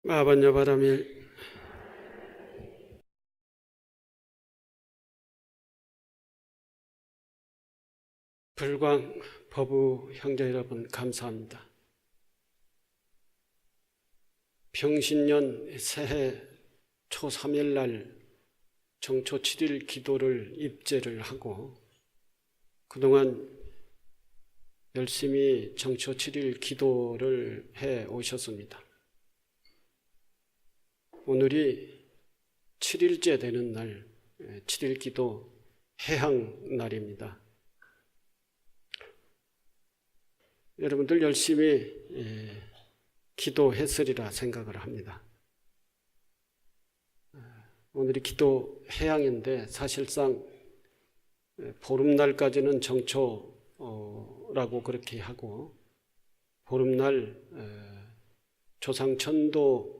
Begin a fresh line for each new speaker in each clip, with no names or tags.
아버냐 바람일 불광 법우 형제 여러분 감사합니다. 병신년 새해 초 3일 날 정초 7일 기도를 입제를 하고 그동안 열심히 정초 7일 기도를 해 오셨습니다. 오늘이 7일째 되는 날 7일 기도 해향 날입니다. 여러분들 열심히 기도했으리라 생각을 합니다. 오늘이 기도 해향인데 사실상 보름날까지는 정초라고 그렇게 하고 보름날 조상천도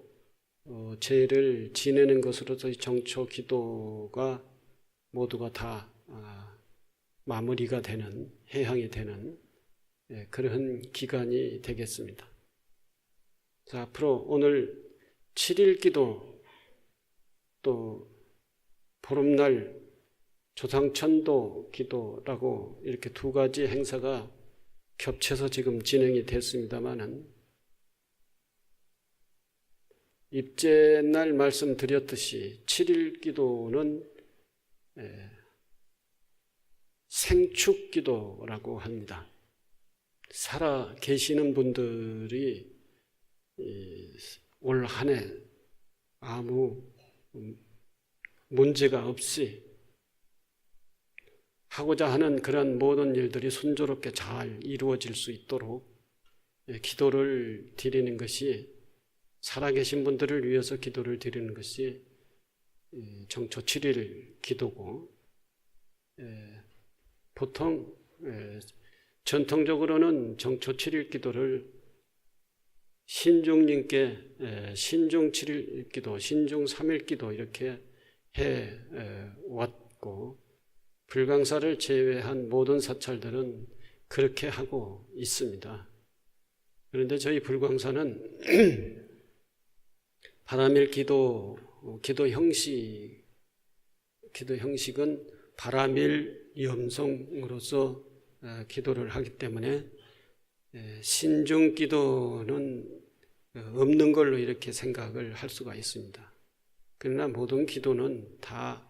제를 지내는 것으로서 정초 기도가 모두가 다 마무리가 되는 해향이 되는 그런 기간이 되겠습니다. 자, 앞으로 오늘 7일 기도 또 보름날 조상천도 기도라고 이렇게 두 가지 행사가 겹쳐서 지금 진행이 됐습니다마는 입제날 말씀드렸듯이 7일 기도는 생축 기도라고 합니다. 살아 계시는 분들이 올 한 해 아무 문제가 없이 하고자 하는 그런 모든 일들이 순조롭게 잘 이루어질 수 있도록 기도를 드리는 것이 살아계신 분들을 위해서 기도를 드리는 것이 정초 7일 기도고 보통 전통적으로는 정초 7일 기도를 신중님께 신중 7일 기도, 신중 3일 기도 이렇게 해 왔고 불광사를 제외한 모든 사찰들은 그렇게 하고 있습니다. 그런데 저희 불광사는 바람일 기도 형식은 바람일 염송으로서 기도를 하기 때문에 신중 기도는 없는 걸로 이렇게 생각을 할 수가 있습니다. 그러나 모든 기도는 다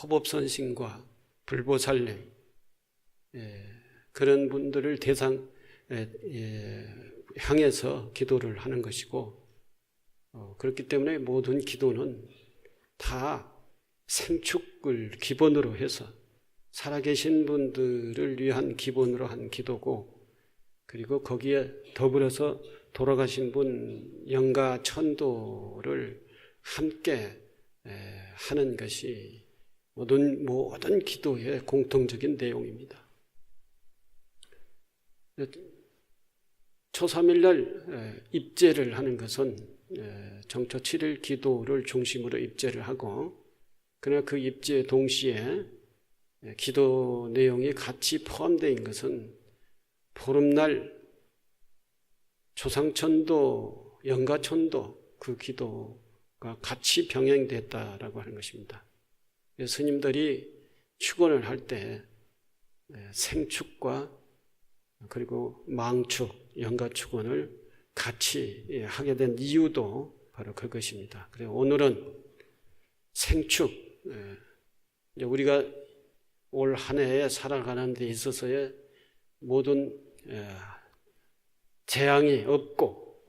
허법선신과 불보살림 그런 분들을 대상 향해서 기도를 하는 것이고 그렇기 때문에 모든 기도는 다 생축을 기본으로 해서 살아계신 분들을 위한 기본으로 한 기도고 그리고 거기에 더불어서 돌아가신 분 영가 천도를 함께 하는 것이 모든 기도의 공통적인 내용입니다. 초 3일 날 입제를 하는 것은 정초 7일 기도를 중심으로 입제를 하고 그러나 그 입제 동시에 기도 내용이 같이 포함되어 있는 것은 보름날 조상천도, 영가천도 그 기도가 같이 병행됐다라고 하는 것입니다. 스님들이 축원을 할 때 생축과 그리고 망축, 영가축원을 같이 하게 된 이유도 바로 그것입니다. 그래서 오늘은 생축, 우리가 올 한 해에 살아가는 데 있어서의 모든 재앙이 없고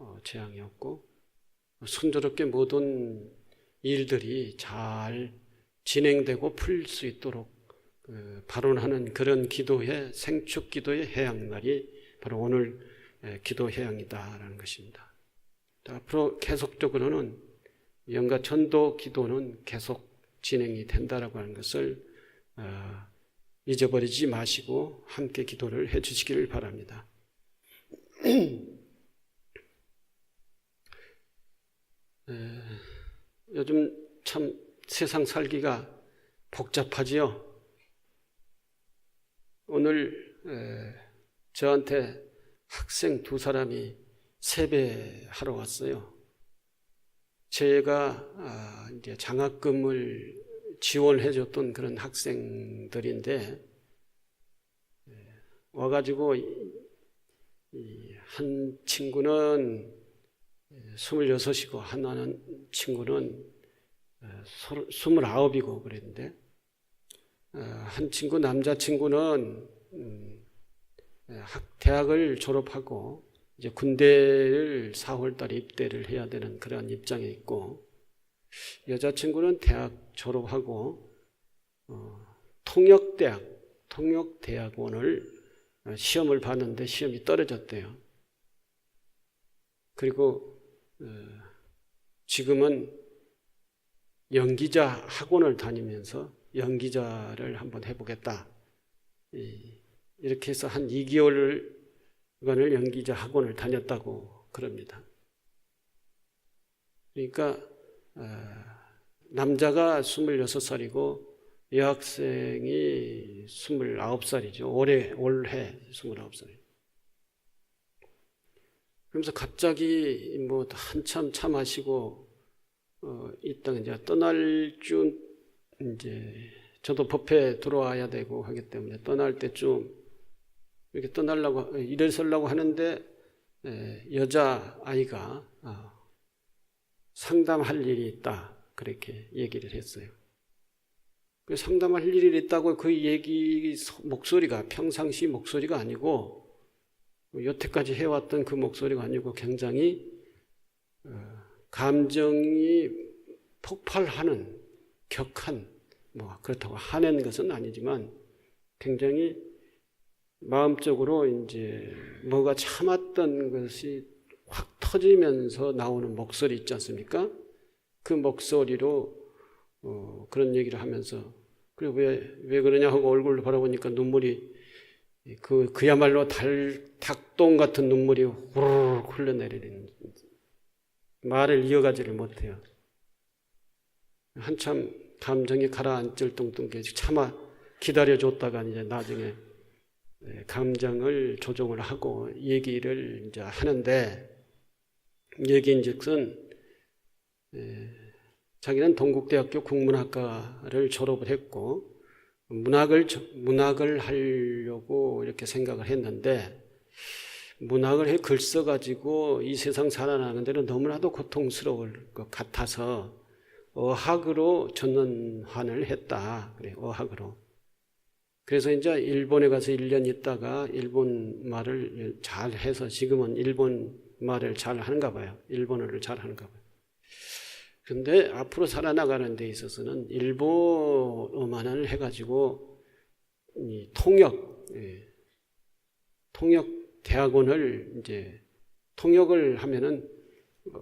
순조롭게 모든 일들이 잘 진행되고 풀릴 수 있도록 발언하는 그런 기도의 생축 기도의 해양날이 바로 오늘 기도 해양이다라는 것입니다. 앞으로 계속적으로는 영가천도 기도는 계속 진행이 된다라고 하는 것을 잊어버리지 마시고 함께 기도를 해 주시기를 바랍니다. 요즘 참 세상 살기가 복잡하지요. 오늘 저한테 학생 두 사람이 세배하러 왔어요. 제가 이제 장학금을 지원해줬던 그런 학생들인데 와가지고 한 친구는 26이고 하나는 친구는 29이고 그랬는데 한 친구 남자친구는 대학을 졸업하고 이제 군대를 4월 달에 입대를 해야 되는 그런 입장에 있고 여자친구는 대학 졸업하고 통역대학원을 시험을 봤는데 시험이 떨어졌대요. 그리고 지금은 연기자 학원을 다니면서 연기자를 한번 해보겠다. 이렇게 해서 한 2개월간을 연기자 학원을 다녔다고 그럽니다. 그러니까 남자가 26살이고 여학생이 29살이죠. 올해 29살이에요. 그러면서 갑자기 뭐 한참 차 마시고 있다가 이제 떠날 쯤 이제 저도 법회 들어와야 되고 하기 때문에 떠날 때쯤 이렇게 떠나려고 일어서려고 하는데 여자 아이가 상담할 일이 있다 그렇게 얘기를 했어요. 그 상담할 일이 있다고 그 얘기 목소리가 평상시 목소리가 아니고 여태까지 해왔던 그 목소리가 아니고 굉장히 감정이 폭발하는 격한 뭐 그렇다고 화낸 것은 아니지만 굉장히 마음적으로 이제 뭐가 참았던 것이 확 터지면서 나오는 목소리 있지 않습니까? 그 목소리로 그런 얘기를 하면서 그래 왜 그러냐 하고 얼굴을 바라보니까 눈물이 그야말로 닭똥 같은 눈물이 후루룩 흘러내리는 말을 이어가지를 못해요. 한참 감정이 가라앉을 정도까지 참아 기다려줬다가 이제 나중에 감정을 조정을 하고 얘기를 이제 하는데 얘기인즉슨 자기는 동국대학교 국문학과를 졸업을 했고 문학을 하려고 이렇게 생각을 했는데 문학을 해 글 써가지고 이 세상 살아나는 데는 너무나도 고통스러울 것 같아서 어학으로 전환을 했다. 그래, 어학으로. 그래서 이제 일본에 가서 1년 있다가 일본 말을 잘 해서 지금은 일본 말을 잘 하는가 봐요. 일본어를 잘 하는가 봐요. 근데 앞으로 살아나가는 데 있어서는 일본어만을 해가지고 이 통역 대학원을 이제 통역을 하면은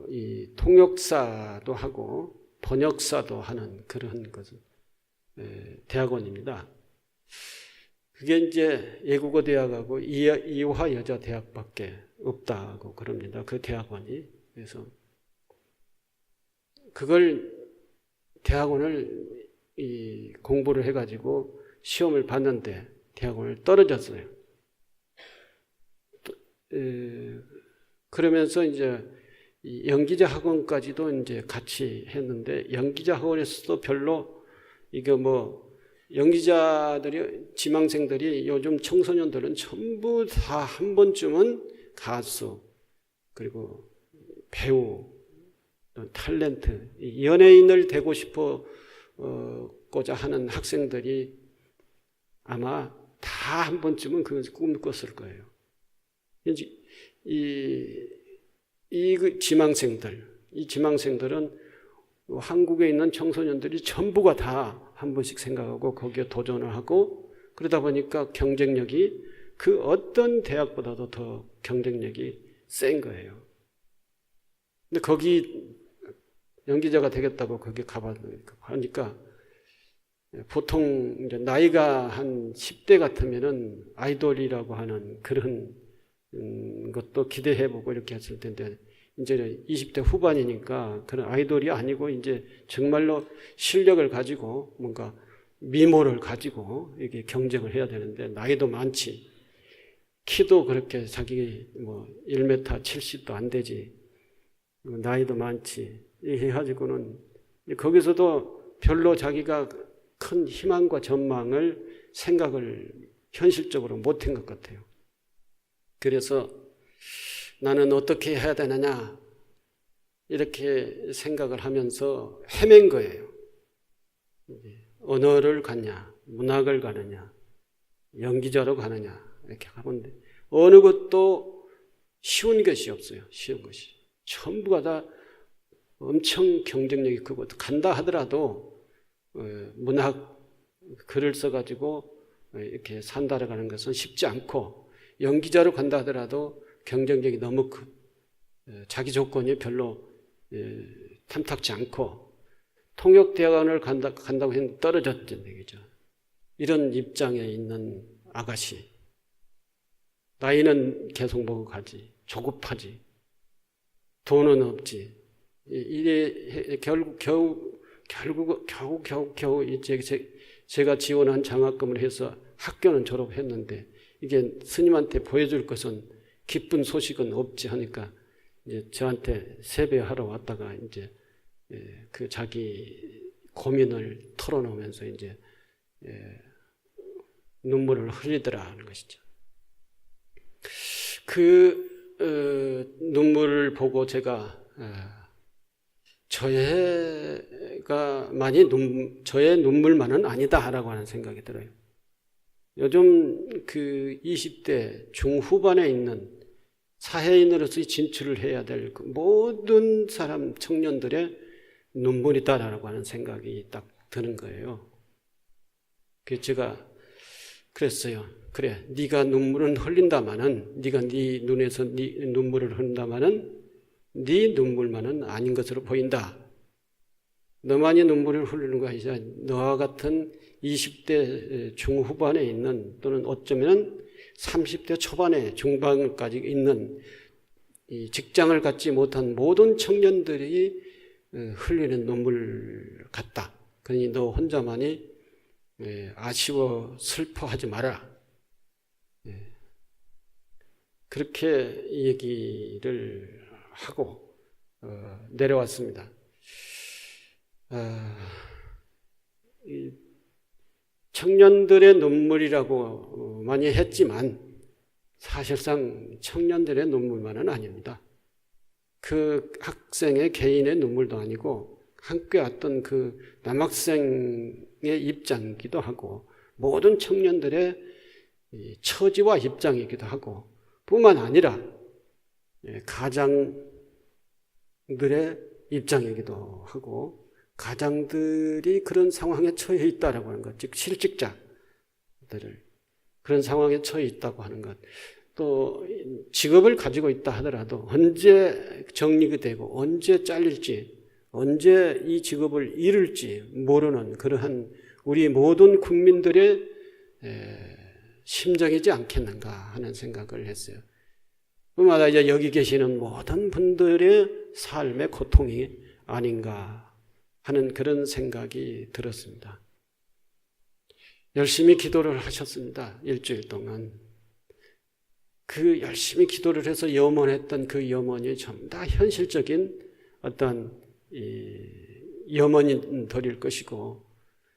이 통역사도 하고 번역사도 하는 그런 것은 대학원입니다. 그게 이제 외국어 대학하고 이화 여자 대학밖에 없다고 그럽니다. 그 대학원이. 그래서 그걸 대학원을 공부를 해가지고 시험을 봤는데 대학원을 떨어졌어요. 그러면서 이제 연기자 학원까지도 이제 같이 했는데 연기자 학원에서도 별로 이게 뭐 연기자들이 지망생들이 요즘 청소년들은 전부 다 한 번쯤은 가수 그리고 배우 탤런트 연예인을 되고 싶어고자 하는 학생들이 아마 다 한 번쯤은 그것을 꿈을 꿨을 거예요. 이 지망생들은 한국에 있는 청소년들이 전부가 다 한 번씩 생각하고 거기에 도전을 하고 그러다 보니까 경쟁력이 그 어떤 대학보다도 더 경쟁력이 센 거예요. 근데 거기 연기자가 되겠다고 거기 가보니까 보통 이제 나이가 한 10대 같으면은 아이돌이라고 하는 그런 것도 기대해보고 이렇게 했을 텐데 이제 20대 후반이니까 그런 아이돌이 아니고 이제 정말로 실력을 가지고 뭔가 미모를 가지고 이게 경쟁을 해야 되는데 나이도 많지 키도 그렇게 자기 뭐 1m 70도 안 되지 나이도 많지 해가지고는 거기서도 별로 자기가 큰 희망과 전망을 생각을 현실적으로 못한 것 같아요. 그래서 나는 어떻게 해야 되느냐 이렇게 생각을 하면서 헤맨 거예요. 언어를 가냐, 문학을 가느냐, 연기자로 가느냐 이렇게 하는데 어느 것도 쉬운 것이 없어요. 쉬운 것이 전부가 다 엄청 경쟁력이 크고 간다 하더라도 문학 글을 써가지고 이렇게 산다라는 것은 쉽지 않고 연기자로 간다 하더라도 경쟁력이 너무 자기 조건이 별로 탐탁지 않고 통역대학원을 간다고 했는데 떨어졌던 얘기죠. 이런 입장에 있는 아가씨 나이는 계속 먹어 가지 조급하지 돈은 없지 이래 겨우 이제 제가 지원한 장학금을 해서 학교는 졸업했는데 이게 스님한테 보여줄 것은 기쁜 소식은 없지 하니까 이제 저한테 세배하러 왔다가 이제 그 자기 고민을 털어놓으면서 이제 눈물을 흘리더라 하는 것이죠. 그 눈물을 보고 제가 저의 눈물만은 아니다라고 하는 생각이 들어요. 요즘 그 20대 중후반에 있는 사회인으로서의 진출을 해야 될 모든 사람 청년들의 눈물이다라고 하는 생각이 딱 드는 거예요. 그래서 제가 그랬어요. 그래, 네가 눈물은 흘린다마는 네가 네 눈에서 네 눈물을 흘린다마는 네 눈물만은 아닌 것으로 보인다. 너만이 눈물을 흘리는 것이 아니라 너와 같은 20대 중후반에 있는 또는 어쩌면 30대 초반에 중반까지 있는 이 직장을 갖지 못한 모든 청년들이 흘리는 눈물 같다. 그러니 너 혼자만이 아쉬워 슬퍼하지 마라. 그렇게 얘기를 하고 내려왔습니다. 청년들의 눈물이라고 많이 했지만 사실상 청년들의 눈물만은 아닙니다. 그 학생의 개인의 눈물도 아니고 함께 왔던 그 남학생의 입장이기도 하고 모든 청년들의 처지와 입장이기도 하고 뿐만 아니라 가장들의 입장이기도 하고 가장들이 그런 상황에 처해 있다라고 하는 것, 즉 실직자들을 그런 상황에 처해 있다고 하는 것, 또 직업을 가지고 있다 하더라도 언제 정리가 되고 언제 잘릴지 언제 이 직업을 잃을지 모르는 그러한 우리 모든 국민들의 심정이지 않겠는가 하는 생각을 했어요. 그마다 이제 여기 계시는 모든 분들의 삶의 고통이 아닌가 하는 그런 생각이 들었습니다. 열심히 기도를 하셨습니다. 일주일 동안. 그 열심히 기도를 해서 염원했던 그 염원이 전부 다 현실적인 어떤 염원들일 것이고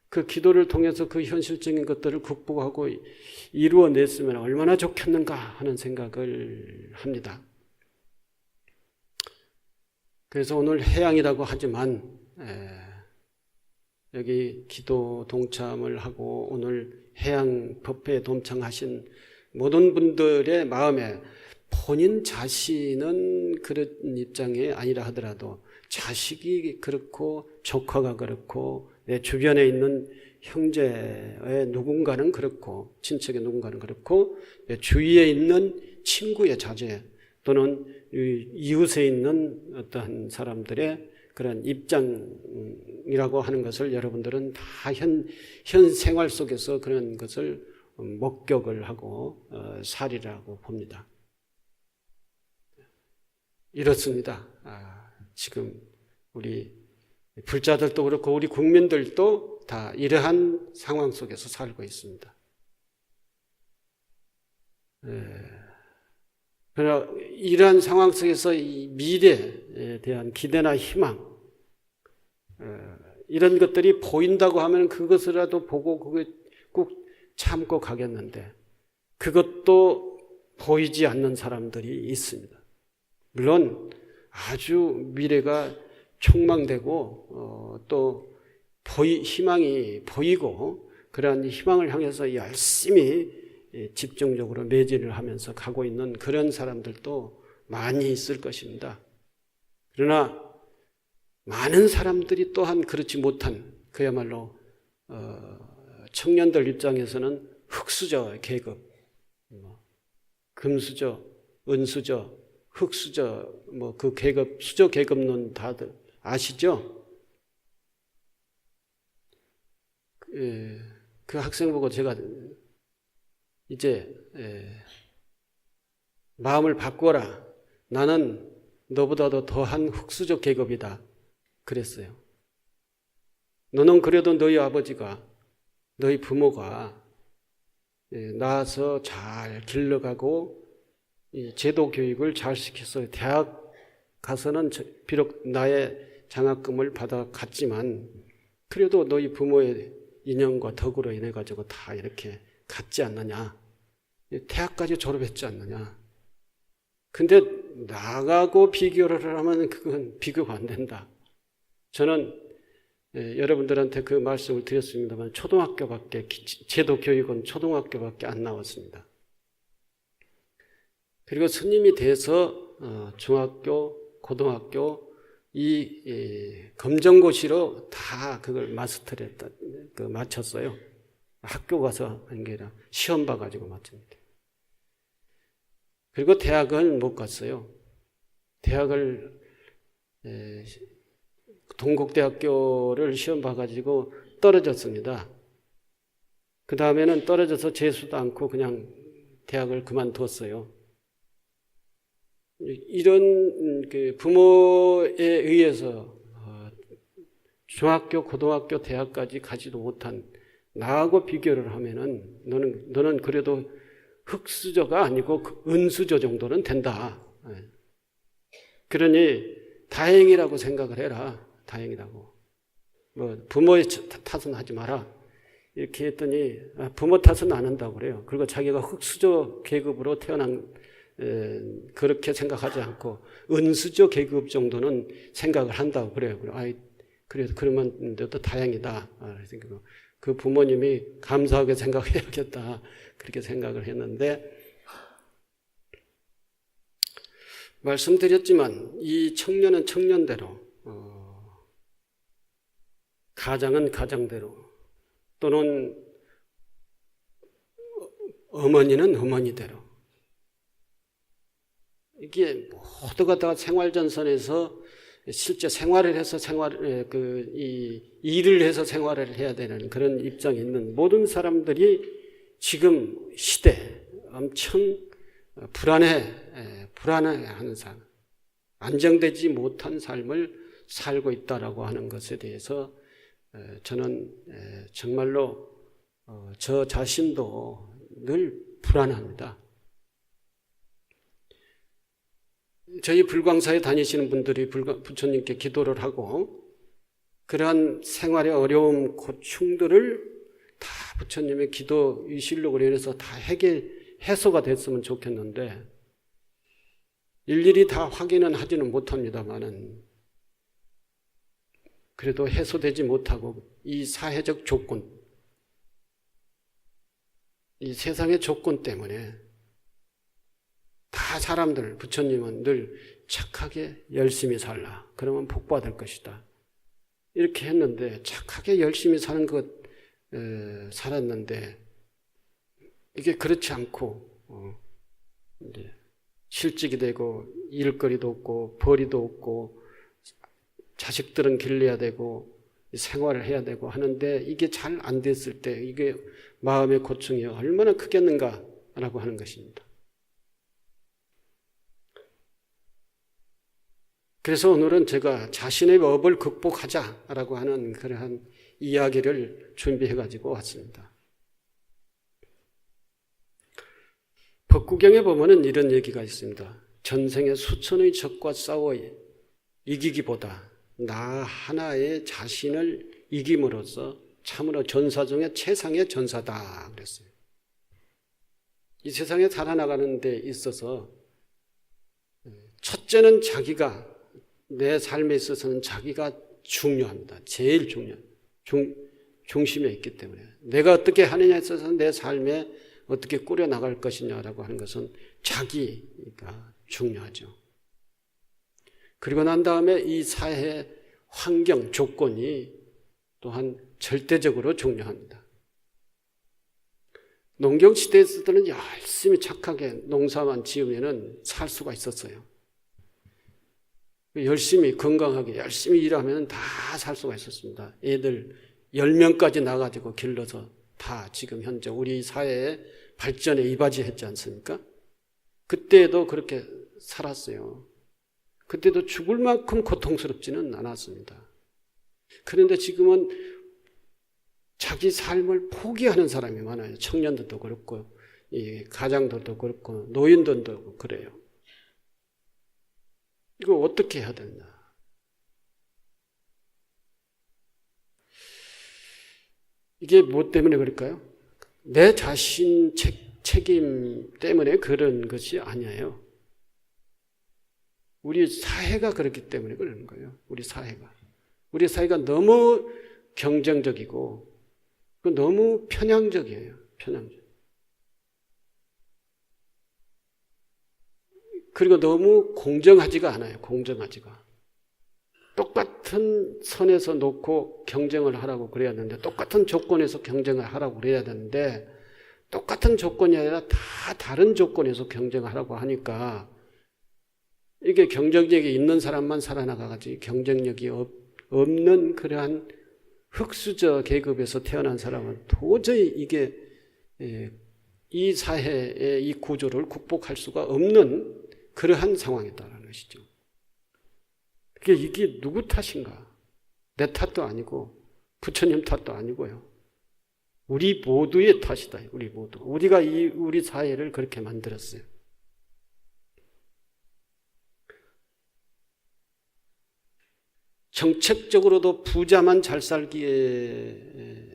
그 기도를 통해서 그 현실적인 것들을 극복하고 이루어냈으면 얼마나 좋겠는가 하는 생각을 합니다. 그래서 오늘 해양이라고 하지만 여기 기도 동참을 하고 오늘 해양 법회에 동참하신 모든 분들의 마음에 본인 자신은 그런 입장이 아니라 하더라도 자식이 그렇고 조카가 그렇고 내 주변에 있는 형제의 누군가는 그렇고 친척의 누군가는 그렇고 내 주위에 있는 친구의 자제 또는 이웃에 있는 어떠한 사람들의 그런 입장이라고 하는 것을 여러분들은 다 현 생활 속에서 그런 것을 목격을 하고 살이라고 봅니다. 이렇습니다. 지금 우리 불자들도 그렇고 우리 국민들도 다 이러한 상황 속에서 살고 있습니다. 그러나 이러한 상황 속에서 이 미래에 대한 기대나 희망 이런 것들이 보인다고 하면 그것이라도 보고 그거 꼭 참고 가겠는데 그것도 보이지 않는 사람들이 있습니다. 물론 아주 미래가 촉망되고 또 희망이 보이고 그러한 희망을 향해서 열심히 집중적으로 매진을 하면서 가고 있는 그런 사람들도 많이 있을 것입니다. 그러나 많은 사람들이 또한 그렇지 못한 그야말로 청년들 입장에서는 흙수저 계급, 금수저, 은수저, 흙수저, 그 계급, 수저 계급론 다들 아시죠? 그 학생 보고 제가 이제 마음을 바꿔라. 나는 너보다도 더한 흙수저 계급이다. 그랬어요. 너는 그래도 너희 아버지가, 너희 부모가 낳아서 잘 길러가고 제도 교육을 잘 시켜서 대학 가서는 비록 나의 장학금을 받아 갔지만 그래도 너희 부모의 인연과 덕으로 인해 가지고 다 이렇게 갔지 않느냐. 대학까지 졸업했지 않느냐. 근데 나가고 비교를 하면 그건 비교가 안 된다. 저는 여러분들한테 그 말씀을 드렸습니다만 초등학교밖에 제도 교육은 초등학교밖에 안 나왔습니다. 그리고 스님이 돼서 중학교, 고등학교 이 검정고시로 다 그걸 마스터를 했다, 마쳤어요. 학교 가서 한 게 아니라 시험 봐가지고 마칩니다. 그리고 대학은 못 갔어요. 대학을 동국대학교를 시험 봐가지고 떨어졌습니다. 그 다음에는 떨어져서 재수도 않고 그냥 대학을 그만뒀어요. 이런 부모에 의해서 중학교, 고등학교, 대학까지 가지도 못한 나하고 비교를 하면은 너는 그래도 흙수저가 아니고 은수저 정도는 된다. 그러니 다행이라고 생각을 해라. 다행이라고. 부모의 탓은 하지 마라. 이렇게 했더니 부모 탓은 안 한다고 그래요. 그리고 자기가 흙수저 계급으로 태어난 그렇게 생각하지 않고 은수저 계급 정도는 생각을 한다고 그래요. 그래서 그러면 너도 다행이다. 그 부모님이 감사하게 생각해야겠다. 그렇게 생각을 했는데 말씀드렸지만 이 청년은 청년대로 가장은 가장대로 또는 어머니는 어머니대로 이게 모두가 다 생활전선에서 실제 생활을 해서 일을 해서 생활을 해야 되는 그런 입장에 있는 모든 사람들이 지금 시대 엄청 불안해하는 삶, 안정되지 못한 삶을 살고 있다라고 하는 것에 대해서 저는 정말로 저 자신도 늘 불안합니다. 저희 불광사에 다니시는 분들이 부처님께 기도를 하고 그러한 생활의 어려움, 고충들을 다 부처님의 기도 의실록으로 인해서 다 해소가 됐으면 좋겠는데 일일이 다 확인은 하지는 못합니다만은 그래도 해소되지 못하고 이 사회적 조건, 이 세상의 조건 때문에 다 사람들, 부처님은 늘 착하게 열심히 살라. 그러면 복 받을 것이다. 이렇게 했는데 착하게 열심히 사는 것 살았는데 이게 그렇지 않고 이제 실직이 되고 일거리도 없고 벌이도 없고 자식들은 길러야 되고 생활을 해야 되고 하는데 이게 잘 안 됐을 때 이게 마음의 고충이 얼마나 크겠는가라고 하는 것입니다. 그래서 오늘은 제가 자신의 업을 극복하자라고 하는 그러한 이야기를 준비해가지고 왔습니다. 법구경에 보면은 이런 얘기가 있습니다. 전생에 수천의 적과 싸워 이기기보다 나 하나의 자신을 이김으로써 참으로 전사 중에 최상의 전사다 그랬어요. 이 세상에 살아나가는 데 있어서 첫째는 자기가, 내 삶에 있어서는 자기가 중요합니다. 제일 중심에 있기 때문에 내가 어떻게 하느냐에 있어서 내 삶에 어떻게 꾸려나갈 것이냐라고 하는 것은 자기가 중요하죠. 그리고 난 다음에 이 사회 환경, 조건이 또한 절대적으로 중요합니다. 농경시대에서는 열심히 착하게 농사만 지으면 살 수가 있었어요. 열심히 건강하게 열심히 일하면 다 살 수가 있었습니다. 애들 10명까지 나가지고 길러서 다 지금 현재 우리 사회의 발전에 이바지했지 않습니까? 그때도 그렇게 살았어요. 그때도 죽을 만큼 고통스럽지는 않았습니다. 그런데 지금은 자기 삶을 포기하는 사람이 많아요. 청년들도 그렇고 가장들도 그렇고 노인들도 그래요. 이거 어떻게 해야 되나? 이게 뭐 때문에 그럴까요? 내 자신 책임 때문에 그런 것이 아니에요. 우리 사회가 그렇기 때문에 그러는 거예요. 우리 사회가 너무 경쟁적이고 너무 편향적이에요. 편향적. 그리고 너무 공정하지가 않아요. 공정하지가. 똑같은 선에서 놓고 경쟁을 하라고 그래야 되는데, 똑같은 조건에서 경쟁을 하라고 그래야 되는데, 똑같은 조건이 아니라 다 다른 조건에서 경쟁을 하라고 하니까 이게 경쟁력이 있는 사람만 살아나가지 경쟁력이 없는 그러한 흑수저 계급에서 태어난 사람은 도저히 이게 이 사회의 이 구조를 극복할 수가 없는 그러한 상황이다라는 것이죠. 이게 누구 탓인가? 내 탓도 아니고 부처님 탓도 아니고요. 우리 모두의 탓이다. 우리 모두. 우리가 우리 사회를 그렇게 만들었어요. 정책적으로도 부자만 잘 살기에,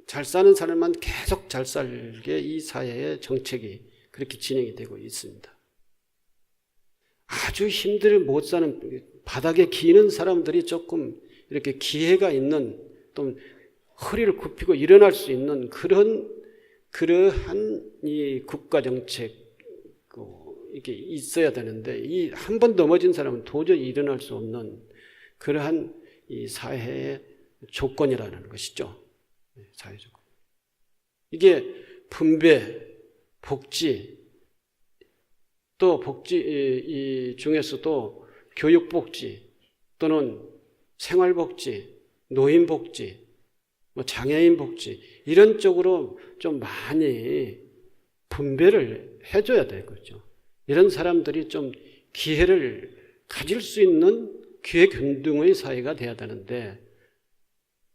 잘 사는 사람만 계속 잘 살게 이 사회의 정책이 그렇게 진행이 되고 있습니다. 아주 힘들 못 사는 바닥에 기는 사람들이 조금 이렇게 기회가 있는, 또 허리를 굽히고 일어날 수 있는 그러한 이 국가 정책 이게 있어야 되는데, 이 한 번 넘어진 사람은 도저히 일어날 수 없는 그러한 이 사회의 조건이라는 것이죠. 사회 조건. 이게 분배, 복지, 또 복지 이 중에서도 교육복지 또는 생활복지, 노인복지, 장애인복지 이런 쪽으로 좀 많이 분배를 해줘야 되겠죠. 이런 사람들이 좀 기회를 가질 수 있는 기회균등의 사회가 돼야 되는데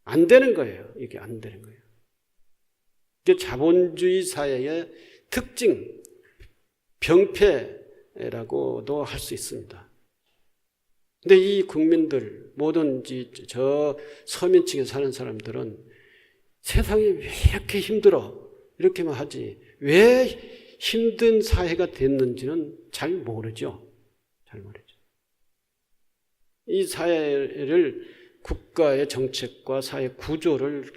안 되는 거예요. 이게 안 되는 거예요. 이게 자본주의 사회의 특징, 병폐라고도 할 수 있습니다. 근데 이 국민들, 뭐든지 저 서민층에 사는 사람들은 세상이 왜 이렇게 힘들어? 이렇게만 하지. 왜 힘든 사회가 됐는지는 잘 모르죠. 잘 모르죠. 이 사회를 국가의 정책과 사회 구조를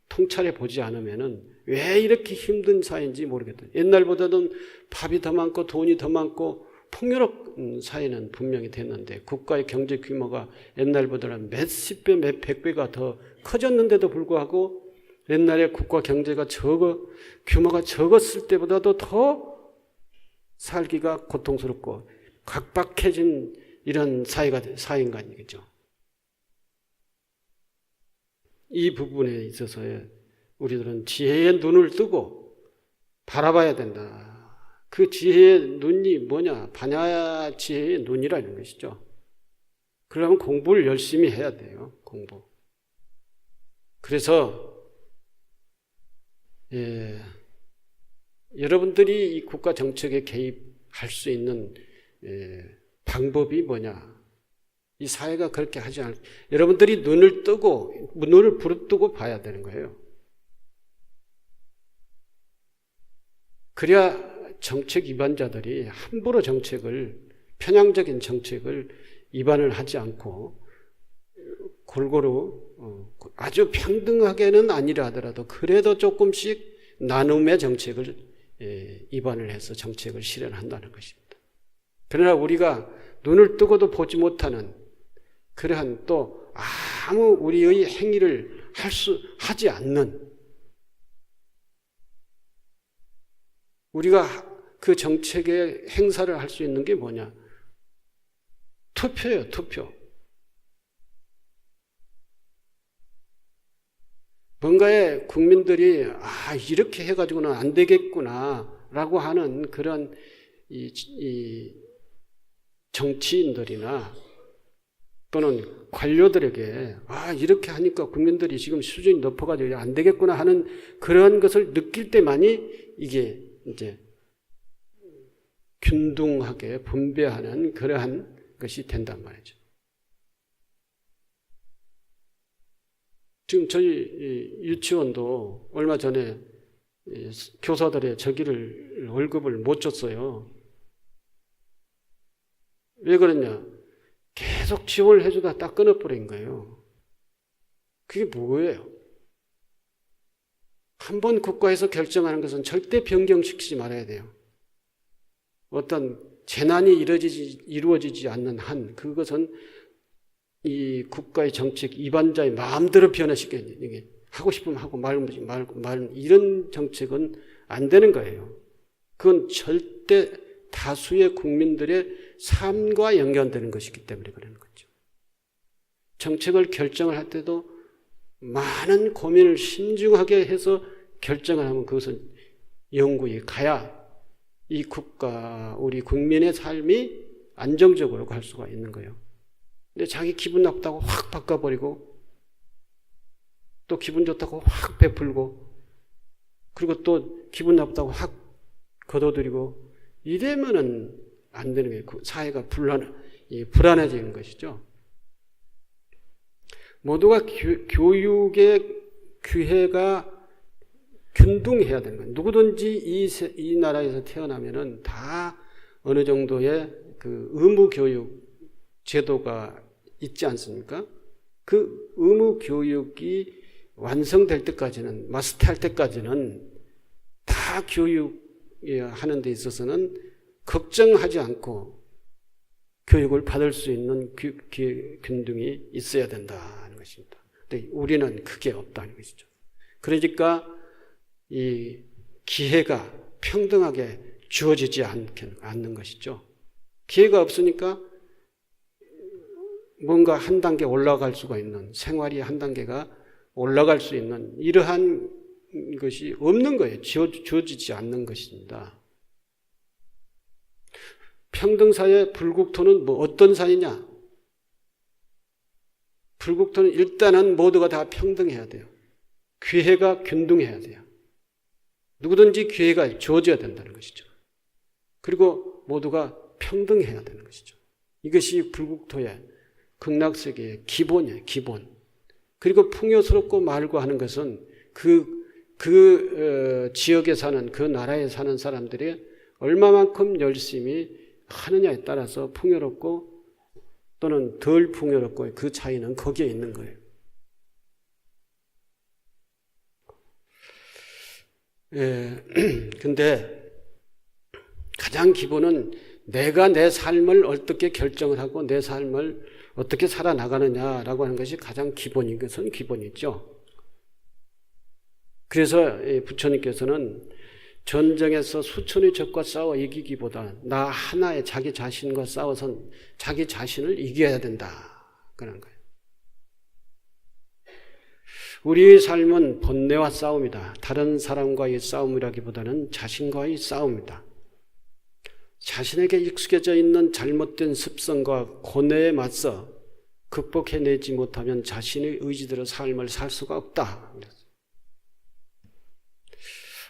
통찰해 보지 않으면은 왜 이렇게 힘든 사회인지 모르겠다. 옛날보다는 밥이 더 많고 돈이 더 많고 풍요로운 사회는 분명히 됐는데 국가의 경제 규모가 옛날보다는 몇십 배, 몇백 배가 더 커졌는데도 불구하고 옛날에 국가 경제가 규모가 적었을 때보다도 더 살기가 고통스럽고 각박해진 이런 사회인 거 아니겠죠. 이 부분에 있어서 우리들은 지혜의 눈을 뜨고 바라봐야 된다. 그 지혜의 눈이 뭐냐? 반야 지혜의 눈이라는 것이죠. 그러면 공부를 열심히 해야 돼요. 공부. 그래서 여러분들이 이 국가 정책에 개입할 수 있는 방법이 뭐냐? 이 사회가 그렇게 하지 않을. 여러분들이 눈을 부릅뜨고 봐야 되는 거예요. 그래야 정책 위반자들이 함부로 편향적인 정책을 위반을 하지 않고 골고루 아주 평등하게는 아니라 하더라도 그래도 조금씩 나눔의 정책을 위반을 해서 정책을 실현한다는 것입니다. 그러나 우리가 눈을 뜨고도 보지 못하는 그러한 또 아무 우리의 행위를 하지 않는 우리가 그 정책의 행사를 할 수 있는 게 뭐냐? 투표예요, 투표. 뭔가에 국민들이 이렇게 해가지고는 안 되겠구나라고 하는 그런 이 정치인들이나 또는 관료들에게 이렇게 하니까 국민들이 지금 수준이 높아가지고 안 되겠구나 하는 그런 것을 느낄 때만이 이게 이제 균등하게 분배하는 그러한 것이 된단 말이죠. 지금 저희 유치원도 얼마 전에 교사들의 월급을 못 줬어요. 왜 그러냐? 계속 지원을 해주다 딱 끊어버린 거예요. 그게 뭐예요? 한번 국가에서 결정하는 것은 절대 변경시키지 말아야 돼요. 어떤 재난이 이루어지지 않는 한 그것은 이 국가의 정책 위반자의 마음대로 변화시키는 이게 하고 싶으면 하고 말고 이런 정책은 안 되는 거예요. 그건 절대 다수의 국민들의 삶과 연관되는 것이기 때문에 그러는 거죠. 정책을 결정을 할 때도 많은 고민을 신중하게 해서 결정을 하면 그것은 영구히 가야 이 국가, 우리 국민의 삶이 안정적으로 갈 수가 있는 거예요. 근데 자기 기분 나쁘다고 확 바꿔버리고 또 기분 좋다고 확 베풀고 그리고 또 기분 나쁘다고 확 걷어들이고 이러면은 안 되는 거예요. 사회가 불안해지는 것이죠. 모두가 교육의 기회가 균등해야 되는 거예요. 누구든지 이 나라에서 태어나면은 다 어느 정도의 그 의무 교육 제도가 있지 않습니까? 그 의무 교육이 완성될 때까지는, 마스터할 때까지는 다 교육하는 데 있어서는 걱정하지 않고 교육을 받을 수 있는 균등이 있어야 된다는 것입니다. 근데 우리는 그게 없다는 것이죠. 그러니까 이 기회가 평등하게 주어지지 않는 것이죠. 기회가 없으니까 뭔가 한 단계 올라갈 수가 있는, 생활이 한 단계가 올라갈 수 있는 이러한 것이 없는 거예요. 주어지지 않는 것입니다. 평등사회 불국토는 어떤 사회냐? 불국토는 일단은 모두가 다 평등해야 돼요. 기회가 균등해야 돼요. 누구든지 기회가 주어져야 된다는 것이죠. 그리고 모두가 평등해야 되는 것이죠. 이것이 불국토의 극락세계의 기본이에요. 기본. 그리고 풍요스럽고 말고 하는 것은 그 지역에 사는, 그 나라에 사는 사람들이 얼마만큼 열심히 하느냐에 따라서 풍요롭고 또는 덜 풍요롭고 그 차이는 거기에 있는 거예요. 근데 가장 기본은 내가 내 삶을 어떻게 결정을 하고 내 삶을 어떻게 살아나가느냐라고 하는 것이 가장 기본인 것은 기본이죠. 그래서 부처님께서는 전쟁에서 수천의 적과 싸워 이기기보다 나 하나의 자기 자신과 싸워서 자기 자신을 이겨야 된다. 그런 거예요. 우리의 삶은 번뇌와 싸움이다. 다른 사람과의 싸움이라기보다는 자신과의 싸움이다. 자신에게 익숙해져 있는 잘못된 습성과 고뇌에 맞서 극복해내지 못하면 자신의 의지대로 삶을 살 수가 없다.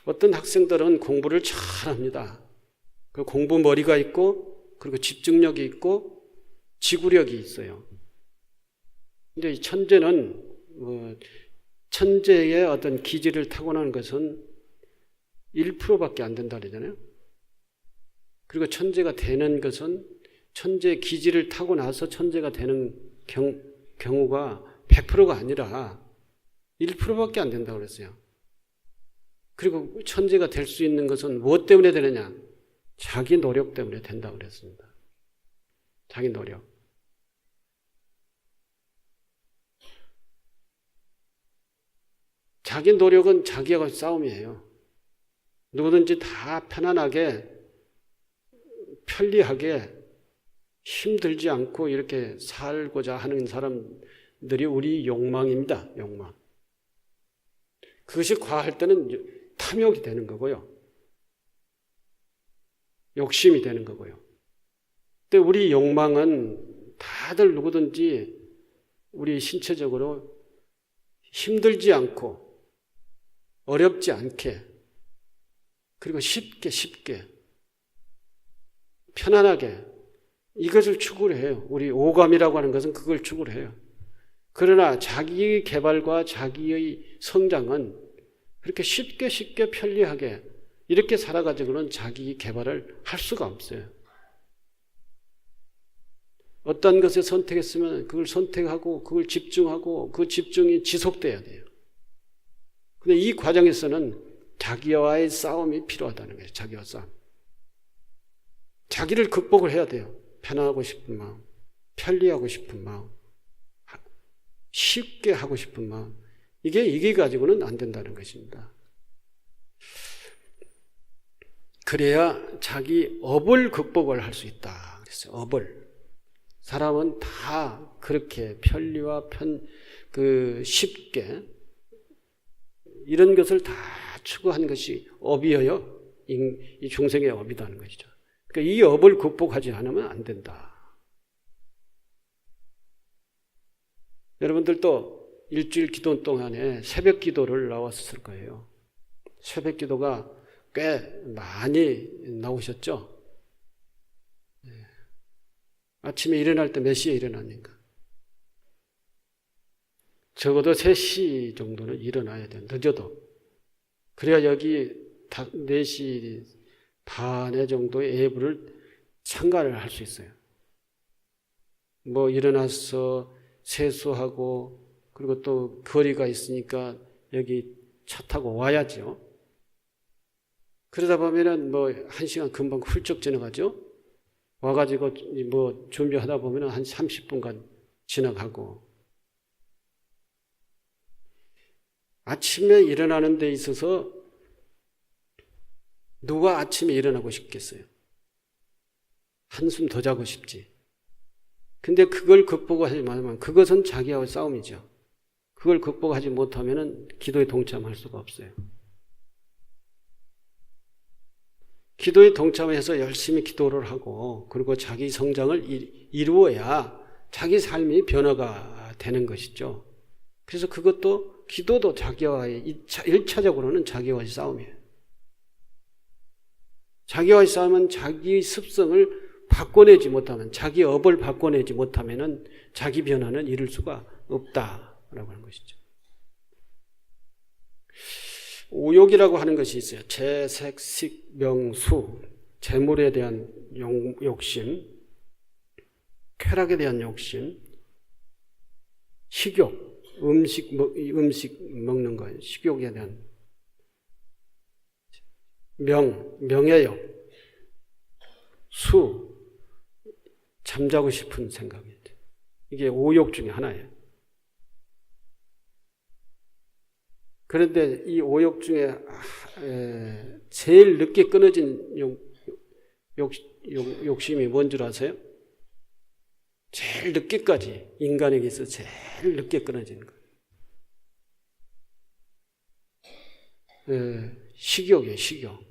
어떤 학생들은 공부를 잘합니다. 그 공부 머리가 있고 그리고 집중력이 있고 지구력이 있어요. 근데 천재는 천재의 어떤 기질을 타고나는 것은 1%밖에 안 된다 그러잖아요. 그리고 천재가 되는 것은 천재의 기질을 타고나서 천재가 되는 경우가 100%가 아니라 1%밖에 안 된다고 그랬어요. 그리고 천재가 될 수 있는 것은 무엇 때문에 되느냐? 자기 노력 때문에 된다고 그랬습니다. 자기 노력. 자기 노력은 자기하고 싸움이에요. 누구든지 다 편안하게, 편리하게, 힘들지 않고 이렇게 살고자 하는 사람들이 우리 욕망입니다. 욕망. 그것이 과할 때는 탐욕이 되는 거고요. 욕심이 되는 거고요. 근데 우리 욕망은 다들 누구든지 우리 신체적으로 힘들지 않고 어렵지 않게 그리고 쉽게 편안하게 이것을 추구를 해요. 우리 오감이라고 하는 것은 그걸 추구를 해요. 그러나 자기 개발과 자기의 성장은 그렇게 쉽게 편리하게 이렇게 살아가지고는 자기 개발을 할 수가 없어요. 어떤 것을 선택했으면 그걸 선택하고 그걸 집중하고 그 집중이 지속돼야 돼요. 근데 이 과정에서는 자기와의 싸움이 필요하다는 거예요. 자기와 싸움. 자기를 극복을 해야 돼요. 편안하고 싶은 마음, 편리하고 싶은 마음, 쉽게 하고 싶은 마음. 이게 가지고는 안 된다는 것입니다. 그래야 자기 업을 극복을 할 수 있다. 그랬어요. 업을. 사람은 다 그렇게 편리와 쉽게 이런 것을 다 추구한 것이 업이어요. 이 중생의 업이라는 것이죠. 그러니까 이 업을 극복하지 않으면 안 된다. 여러분들도 일주일 기도 동안에 새벽 기도를 나왔을 거예요. 새벽 기도가 꽤 많이 나오셨죠? 아침에 일어날 때 몇 시에 일어납니까? 적어도 3시 정도는 일어나야 돼요. 늦어도. 그래야 여기 4시 반에 정도의 예불을 참가를 할 수 있어요. 일어나서 세수하고 그리고 또 거리가 있으니까 여기 차 타고 와야죠. 그러다 보면은 1시간 금방 훌쩍 지나가죠. 와가지고 준비하다 보면은 한 30분간 지나가고. 아침에 일어나는 데 있어서 누가 아침에 일어나고 싶겠어요? 한숨 더 자고 싶지. 근데 그걸 극복하지 말면 그것은 자기하고 싸움이죠. 그걸 극복하지 못하면 기도에 동참할 수가 없어요. 기도에 동참해서 열심히 기도를 하고 그리고 자기 성장을 이루어야 자기 삶이 변화가 되는 것이죠. 그래서 그것도 기도도 자기와의 1차적으로는 자기와의 싸움이에요. 자기와의 싸움은 자기 습성을 바꿔내지 못하면 자기 업을 바꿔내지 못하면 자기 변화는 이룰 수가 없다라고 하는 것이죠. 오욕이라고 하는 것이 있어요. 재색, 식, 명, 수. 재물에 대한 욕심, 쾌락에 대한 욕심, 식욕, 음식 먹는 거예요. 식욕에 대한 명예욕, 수, 잠자고 싶은 생각이에요. 이게 오욕 중에 하나예요. 그런데 이 오욕 중에 제일 늦게 끊어진 욕심이 뭔 줄 아세요? 제일 늦게까지 인간에게서 제일 늦게 끊어지는 거예요. 식욕이에요. 식욕.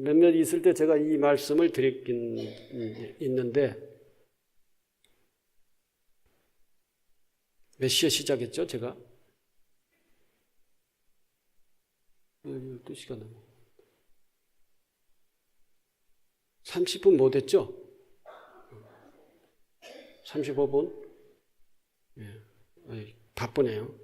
몇몇 있을 때 제가 이 말씀을 드리긴 있는데 몇 시에 시작했죠, 제가? 12시간 넘어. 30분 못 했죠? 35분? 예. 바쁘네요.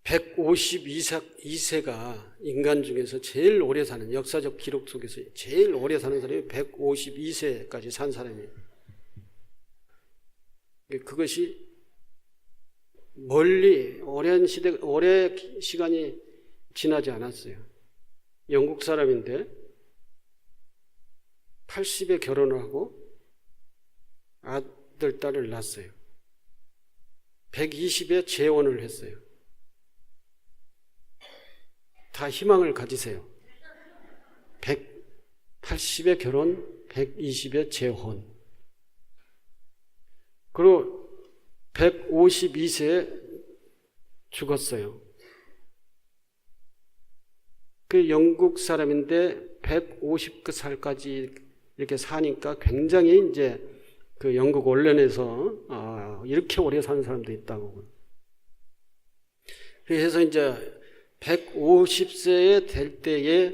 (152세가) 인간 중에서 제일 오래 사는, 역사적 기록 속에서 제일 오래 사는 사람이 152세까지 산 사람이에요. 그것이 멀리 오랜 시간이 지나지 않았어요. 영국 사람인데 80에 결혼을 하고 아들, 딸을 낳았어요. 120에 재혼을 했어요. 다 희망을 가지세요. 180에 결혼, 120에 재혼. 그리고 152세에 죽었어요. 그 영국 사람인데 150살까지 이렇게 사니까 굉장히 이제 그 영국 언론에서 이렇게 오래 사는 사람도 있다고. 그래서 이제 150세에 될 때에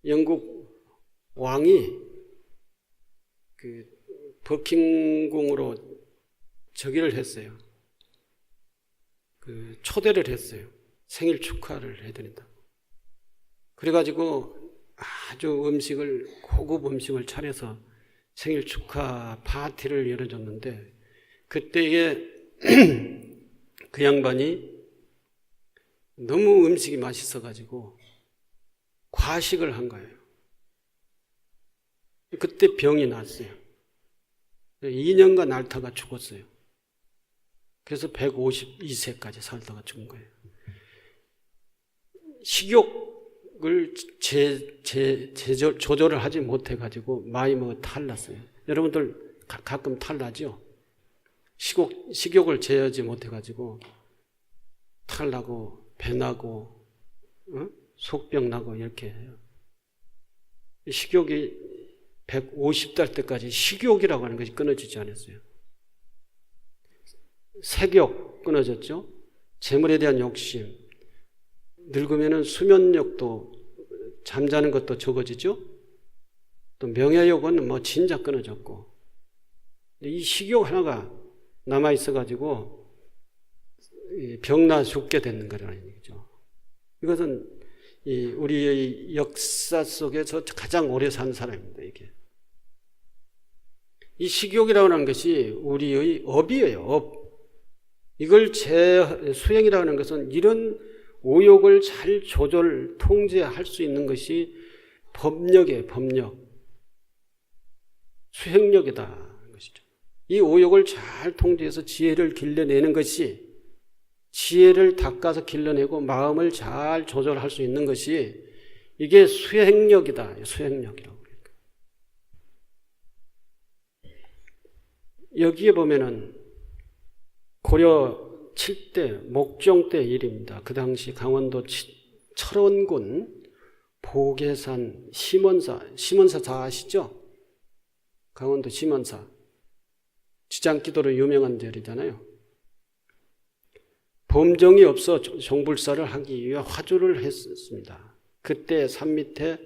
영국 왕이 그 버킹궁으로 저기를 했어요. 그 초대를 했어요. 생일 축하를 해드린다고. 그래가지고 아주 고급 음식을 차려서 생일 축하 파티를 열어줬는데, 그때에 그 양반이 너무 음식이 맛있어가지고 과식을 한 거예요. 그때 병이 났어요. 2년간 앓다가 죽었어요. 그래서 152세까지 살다가 죽은 거예요. 식욕을 조절을 하지 못해가지고 많이 탈났어요. 여러분들 가끔 탈나죠? 식욕을 제어하지 못해가지고 탈나고 배나고 속병 나고 이렇게 해요. 식욕이 150달 때까지 식욕이라고 하는 것이 끊어지지 않았어요. 색욕 끊어졌죠. 재물에 대한 욕심. 늙으면 수면욕도, 잠자는 것도 적어지죠. 또 명예욕은 진짜 끊어졌고. 이 식욕 하나가 남아있어가지고 병나 죽게 되는 거라는 얘기죠. 이것은 우리의 역사 속에서 가장 오래 산 사람입니다. 이게. 이 식욕이라고 하는 것이 우리의 업이에요. 업. 이걸 수행이라고 하는 것은 이런 오욕을 잘 통제할 수 있는 것이 법력이에요. 법력. 수행력이다. 것이죠. 이 오욕을 잘 통제해서 지혜를 길러내는 것이, 지혜를 닦아서 길러내고 마음을 잘 조절할 수 있는 것이, 이게 수행력이다. 수행력이라고. 여기에 보면은 고려 7대 목종 때 일입니다. 그 당시 강원도 철원군 보계산 심원사 다 아시죠? 강원도 심원사. 지장기도로 유명한 절이잖아요. 범정이 없어 종불사를 하기 위해 화주를 했습니다. 그때 산 밑에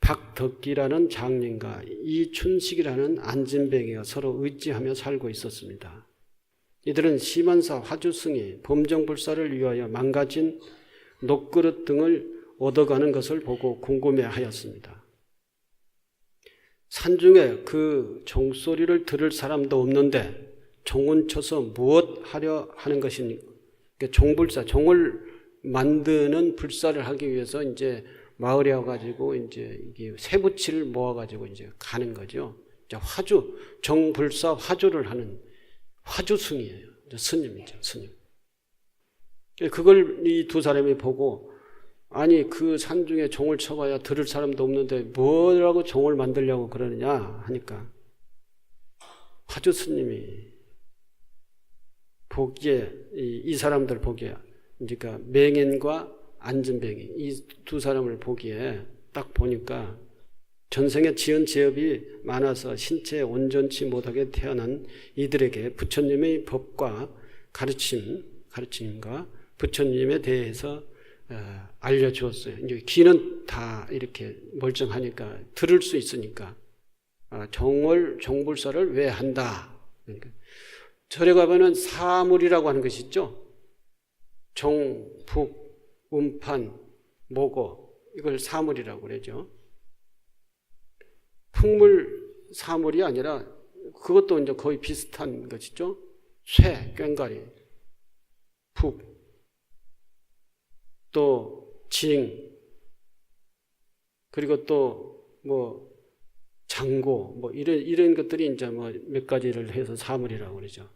박덕기라는 장님과 이춘식이라는 안진뱅이가 서로 의지하며 살고 있었습니다. 이들은 심원사 화주승이 범정불사를 위하여 망가진 녹그릇 등을 얻어가는 것을 보고 궁금해하였습니다. 산중에 그 종소리를 들을 사람도 없는데 종은 쳐서 무엇 하려 하는 것입니까? 종불사, 종을 만드는 불사를 하기 위해서 이제 마을에 와가지고 이제 이게 쇠붙이를 모아가지고 이제 가는 거죠. 이제 화주, 종불사 화주를 하는 화주승이에요. 스님이죠, 스님. 그걸 이 두 사람이 보고, 아니 그 산중에 종을 쳐봐야 들을 사람도 없는데 뭐라고 종을 만들려고 그러느냐 하니까 화주 스님이 보기에 이 사람들 보기에, 그러니까 맹인과 안진뱅이 이 두 사람을 보기에 딱 보니까 전생에 지은 죄업이 많아서 신체에 온전치 못하게 태어난 이들에게 부처님의 법과 가르침과 부처님에 대해서 알려주었어요. 이제 귀는 다 이렇게 멀쩡하니까 들을 수 있으니까 정불사를 왜 한다. 그러니까 절에 가면은 사물이라고 하는 것이 있죠. 정, 북, 음판, 모고 이걸 사물이라고 그러죠. 풍물 사물이 아니라 그것도 이제 거의 비슷한 것이죠. 쇠, 꽹과리, 북, 또 징, 그리고 또 뭐 장고, 뭐 이런 것들이 이제 뭐 몇 가지를 해서 사물이라고 그러죠.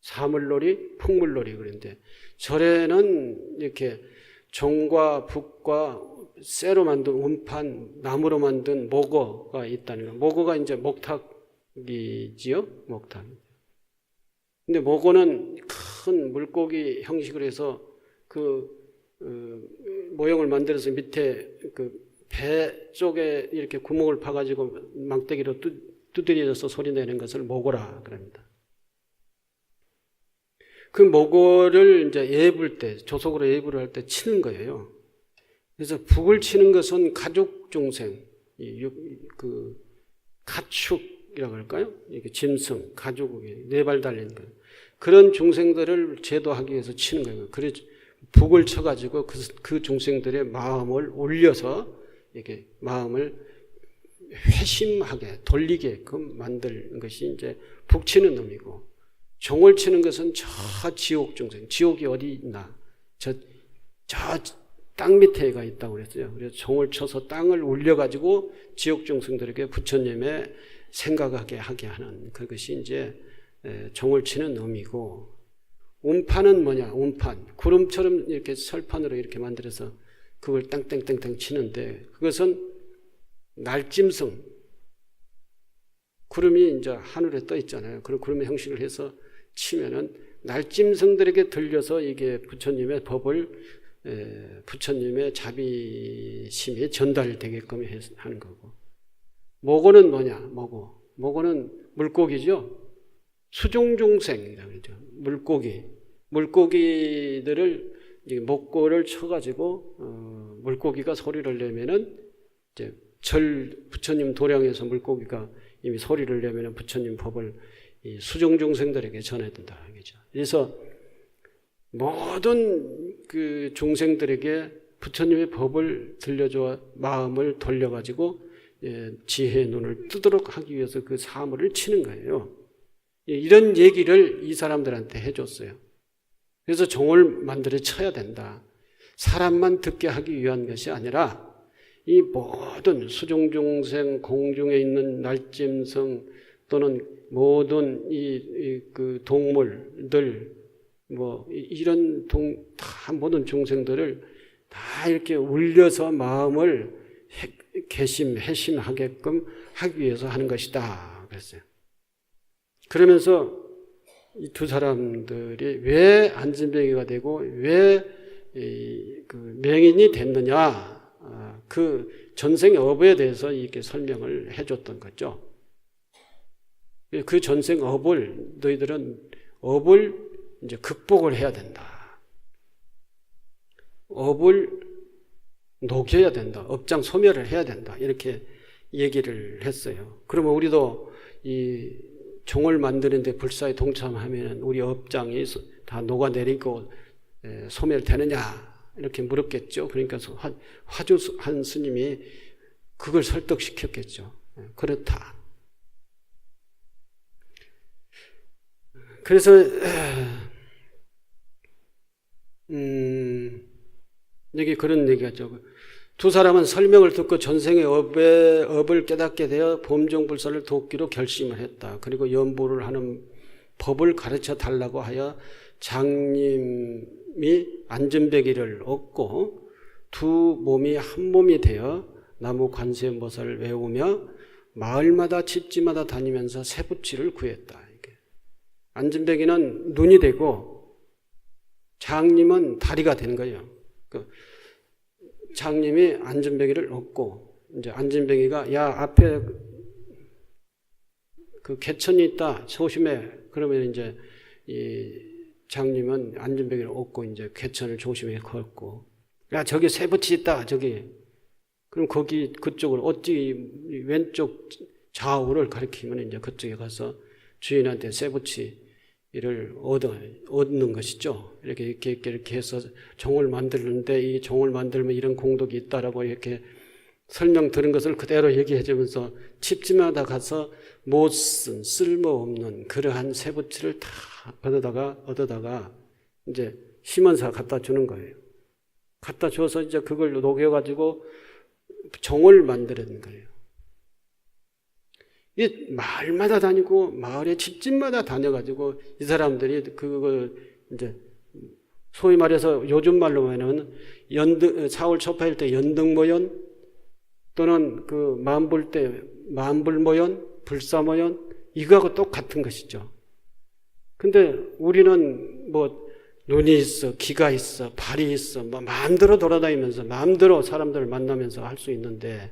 사물놀이, 풍물놀이 그런데 절에는 이렇게 정과 북과 쇠로 만든 운판, 나무로 만든 모고가 있다는 거. 모고가 이제 목탁이지요, 목탁. 근데 모고는 큰 물고기 형식으로 해서 모형을 만들어서 밑에 배 쪽에 이렇게 구멍을 파가지고 망대기로 두드려져서 소리 내는 것을 모고라 그럽니다. 그 모고를 이제 예불 때, 조속으로 예불을 할 때 치는 거예요. 그래서 북을 치는 것은 가죽 중생, 가축이라고 할까요? 이게 짐승, 가죽이 4발 달린 거. 그런 중생들을 제도하기 위해서 치는 거예요. 그래서 북을 쳐가지고 그 중생들의 마음을 올려서 이렇게 마음을 회심하게 돌리게끔 만드는 것이 이제 북 치는 놈이고, 종을 치는 것은 저 지옥 중생, 지옥이 어디 있나? 저 땅 밑에가 있다고 그랬어요. 그래서 종을 쳐서 땅을 울려가지고 지옥 중생들에게 부처님의 생각하게 하는 그것이 이제 종을 치는 의미고, 운판은 뭐냐? 운판. 구름처럼 이렇게 설판으로 이렇게 만들어서 그걸 땅땅땅땅 치는데, 그것은 날짐승. 구름이 이제 하늘에 떠 있잖아요. 그런 구름의 형식을 해서 치면은 날짐승들에게 들려서 이게 부처님의 법을 부처님의 자비심이 전달되게끔 하는 거고. 모고는 뭐냐? 모고는 물고기죠. 수중중생이라고 그러죠. 물고기들을 목고를 쳐가지고 물고기가 소리를 내면은 이제 부처님 도량에서 물고기가 이미 소리를 내면은 부처님 법을 이 수중중생들에게 전해야 된다. 그래서 모든 그 중생들에게 부처님의 법을 들려줘 마음을 돌려가지고 지혜의 눈을 뜨도록 하기 위해서 그 사물을 치는 거예요. 이런 얘기를 이 사람들한테 해줬어요. 그래서 종을 만들어 쳐야 된다. 사람만 듣게 하기 위한 것이 아니라 이 모든 수중중생, 공중에 있는 날짐승 또는 모든 그 동물들 이런 다 모든 중생들을 다 이렇게 울려서 마음을 회심하게끔 하기 위해서 하는 것이다 그랬어요. 그러면서 이 두 사람들이 왜 안진뱅이가 되고 왜 명인이 됐느냐, 그 전생의 업에 대해서 이렇게 설명을 해줬던 거죠. 그 전생 업을 너희들은 업을 이제 극복을 해야 된다. 업을 녹여야 된다. 업장 소멸을 해야 된다. 이렇게 얘기를 했어요. 그러면 우리도 이 종을 만드는데 불사에 동참하면 우리 업장이 다 녹아내리고 소멸되느냐 이렇게 물었겠죠. 그러니까 화주한 스님이 그걸 설득시켰겠죠. 그렇다. 그래서 여기 그런 얘기하죠. 두 사람은 설명을 듣고 전생의 업을 깨닫게 되어 범종불사를 돕기로 결심을 했다. 그리고 연보를 하는 법을 가르쳐 달라고 하여 장님이 안전배기를 얻고 두 몸이 한 몸이 되어 나무 관세음보살을 외우며 마을마다 집집마다 다니면서 세부치를 구했다. 안전배기는 눈이 되고 장님은 다리가 된 거예요. 장님이 안전배기를 얻고 이제 안진뱅이가 야 앞에 그 개천이 있다 조심해. 그러면 이제 이 장님은 안진뱅이를 업고 이제 개천을 조심히 걷고 야 저기 쇠붙이 있다 저기. 그럼 거기 그쪽을 어찌 왼쪽 좌우를 가리키면 이제 그쪽에 가서 주인한테 쇠붙이를 얻는 것이죠. 이렇게 해서 종을 만드는데 이 종을 만들면 이런 공덕이 있다라고 이렇게 설명 들은 것을 그대로 얘기해 주면서 집집마다 가서 못 쓴 쓸모없는 그러한 쇠붙이를 다 얻어다가 이제 심원사 갖다 주는 거예요. 갖다 줘서 이제 그걸 녹여가지고 종을 만드는 거예요. 이 마을마다 다니고 마을의 집집마다 다녀가지고 이 사람들이 그걸 이제 소위 말해서 요즘 말로 하면 4월 초파일 때 연등모연 또는 그 만불 때 만불모연, 불사모연 이거하고 똑같은 것이죠. 근데 우리는 뭐 눈이 있어, 귀가 있어, 발이 있어, 뭐 마음대로 돌아다니면서 마음대로 사람들을 만나면서 할 수 있는데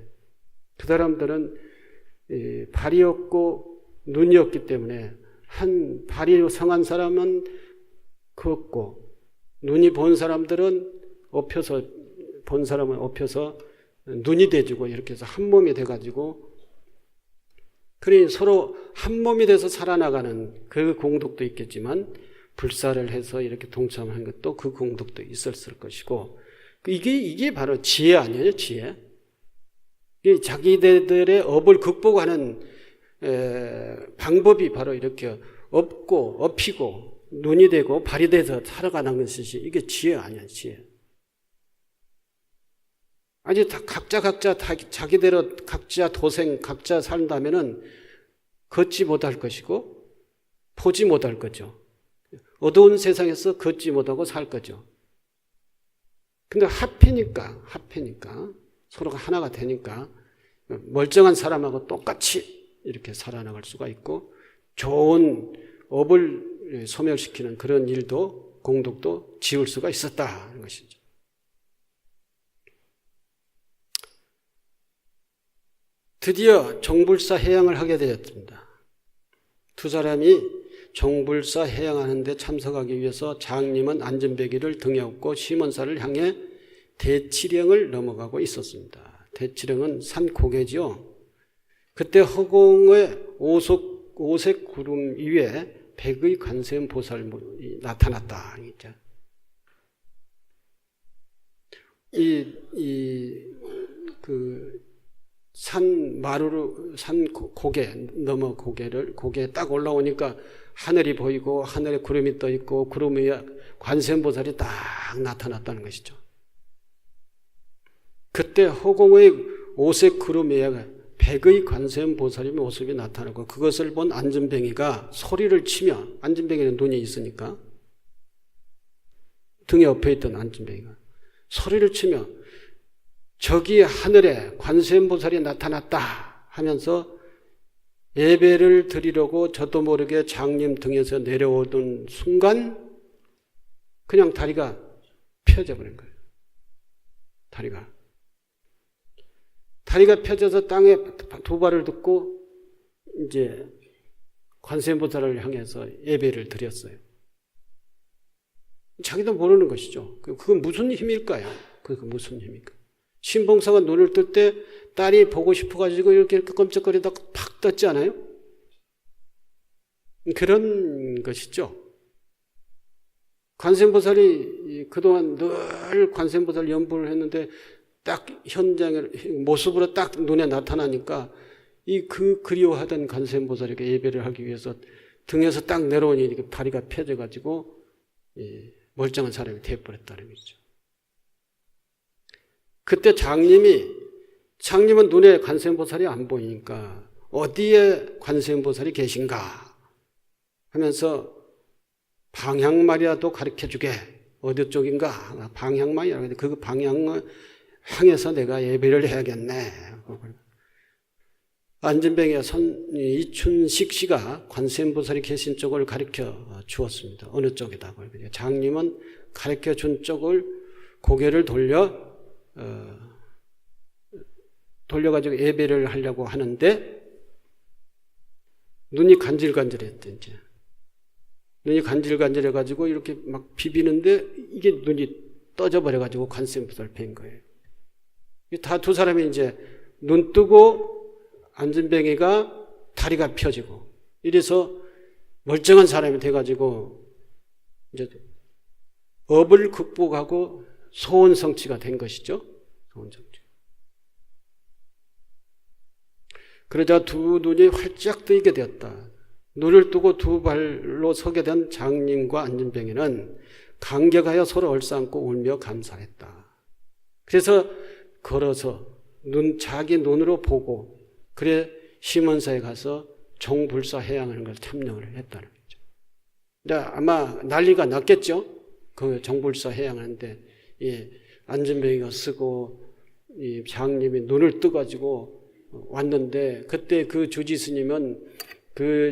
그 사람들은 발이 없고 눈이 없기 때문에 한 발이 성한 사람은 걷고 눈이 본 사람들은 본 사람은 엎혀서 눈이 돼주고 이렇게 해서 한 몸이 돼가지고 그러니 서로 한 몸이 돼서 살아나가는 그 공덕도 있겠지만 불사를 해서 이렇게 동참하는 것도 그 공덕도 있었을 것이고 이게 바로 지혜 아니에요, 지혜? 자기들의 업을 극복하는 방법이 바로 이렇게 업고 업히고 눈이 되고 발이 돼서 살아가는 것이지 이게 지혜 아니야, 지혜. 아니 각자 자기대로 각자 도생 각자 산다면은 걷지 못할 것이고 보지 못할 거죠. 어두운 세상에서 걷지 못하고 살 거죠. 근데 합해니까 서로가 하나가 되니까 멀쩡한 사람하고 똑같이 이렇게 살아나갈 수가 있고 좋은 업을 소멸시키는 그런 일도 공덕도 지을 수가 있었다는 것이죠. 드디어 종불사 해양을 하게 되었습니다. 두 사람이 종불사 해양하는 데 참석하기 위해서 장님은 안진뱅이를 등에 업고 심원사를 향해 대치령을 넘어가고 있었습니다. 대치령은 산고개죠. 그때 허공의 오색 구름 위에 백의 관세음 보살이 나타났다. 산 고개 넘어 고개에 딱 올라오니까 하늘이 보이고 하늘에 구름이 떠 있고 구름 위에 관세음보살이 딱 나타났다는 것이죠. 그때 허공의 오색 구름 위에 백의 관세음보살의 모습이 나타나고 그것을 본 안진뱅이가 소리를 치며 안진뱅이는 눈이 있으니까 등에 엎여있던 안진뱅이가 소리를 치며 저기 하늘에 관세음보살이 나타났다 하면서 예배를 드리려고 저도 모르게 장님 등에서 내려오던 순간 그냥 다리가 펴져 버린 거예요. 다리가 펴져서 땅에 두 발을 딛고 이제 관세음보살을 향해서 예배를 드렸어요. 자기도 모르는 것이죠. 그건 무슨 힘일까요? 그건 무슨 힘일까? 신봉사가 눈을 뜰 때 딸이 보고 싶어가지고 이렇게 깜짝거리다가 팍 떴지 않아요? 그런 것이죠. 관세음보살이 그동안 늘 관세음보살 연부를 했는데 딱 현장에 모습으로 딱 눈에 나타나니까 그리워하던 관세음보살에게 예배를 하기 위해서 등에서 딱 내려오니 다리가 펴져가지고 멀쩡한 사람이 되어버렸다는 거죠. 그때 장님은 눈에 관세음보살이 안 보이니까 어디에 관세음보살이 계신가 하면서 방향말이라도 가르쳐주게. 어디 쪽인가? 방향만이라고 하는데 그 방향을 향해서 내가 예배를 해야겠네. 안진뱅이와 이춘식 씨가 관세음보살이 계신 쪽을 가르쳐 주었습니다. 어느 쪽이다. 장님은 가르쳐 준 쪽을 고개를 돌려 돌려가지고 예배를 하려고 하는데 눈이 간질간질했대. 이제 눈이 간질간질해가지고 이렇게 막 비비는데 이게 눈이 떠져버려가지고 관세음보살을 뵌 거예요. 다 두 사람이 이제 눈 뜨고 안진뱅이가 다리가 펴지고 이래서 멀쩡한 사람이 돼가지고 이제 업을 극복하고 소원성취가 된 것이죠. 소원성취. 그러자 두 눈이 활짝 뜨이게 되었다. 눈을 뜨고 두 발로 서게 된 장님과 안진뱅이는 감격하여 서로 얼싸안고 울며 감사했다. 그래서 걸어서 자기 눈으로 보고 그래 심원사에 가서 종불사 해양하는 걸 참여를 했다는 거죠. 근데 아마 난리가 났겠죠. 그 종불사 해양하는데 안진뱅이가 쓰고 이 장님이 눈을 떠가지고 왔는데 그때 그 주지스님은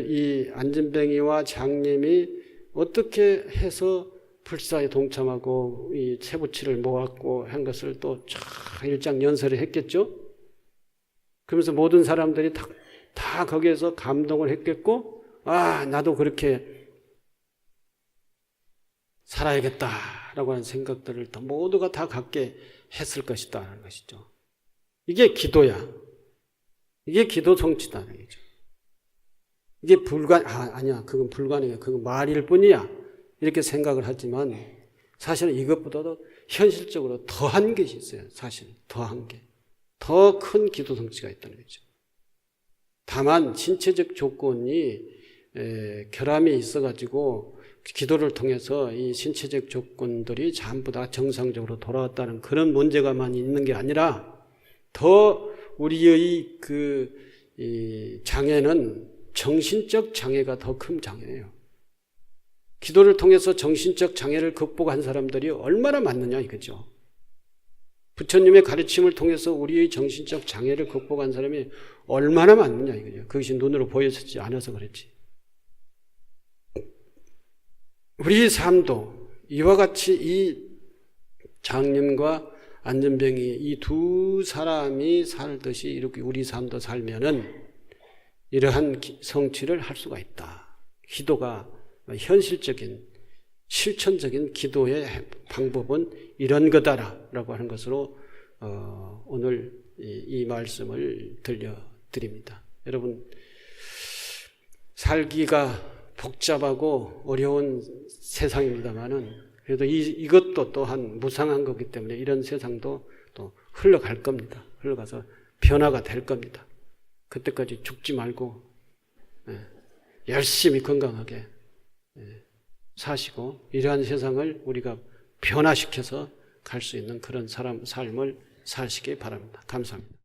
이 안진뱅이와 장님이 어떻게 해서 불사에 동참하고 이 세부치를 모았고 한 것을 또 일장연설을 했겠죠. 그러면서 모든 사람들이 다 거기에서 감동을 했겠고, 나도 그렇게 살아야겠다라고 하는 생각들을 또 모두가 다 갖게 했을 것이다 하는 것이죠. 이게 기도야. 이게 기도 성취다는 얘기죠. 이게 아니야. 그건 불가능해. 그건 말일 뿐이야. 이렇게 생각을 하지만 사실은 이것보다도 현실적으로 더한 것이 있어요. 사실 더한 게. 더 큰 기도 성취가 있다는 거죠. 다만 신체적 조건이 결함이 있어가지고 기도를 통해서 이 신체적 조건들이 전부 다 정상적으로 돌아왔다는 그런 문제가만 있는 게 아니라 더 우리의 이 장애는 정신적 장애가 더 큰 장애예요. 기도를 통해서 정신적 장애를 극복한 사람들이 얼마나 많느냐 이거죠. 부처님의 가르침을 통해서 우리의 정신적 장애를 극복한 사람이 얼마나 많느냐 이거죠. 그것이 눈으로 보여지지 않아서 그렇지. 우리 삶도 이와 같이 이 장님과 안진뱅이 이 두 사람이 살듯이 이렇게 우리 삶도 살면은 이러한 성취를 할 수가 있다. 기도가 현실적인 실천적인 기도의 방법은 이런 거다라고 하는 것으로 오늘 이 말씀을 들려드립니다. 여러분 살기가 복잡하고 어려운 세상입니다만은 그래도 이것도 또한 무상한 거기 때문에 이런 세상도 또 흘러갈 겁니다. 흘러가서 변화가 될 겁니다. 그때까지 죽지 말고 열심히 건강하게 사시고 이러한 세상을 우리가 변화시켜서 갈 수 있는 그런 삶을 사시기 바랍니다. 감사합니다.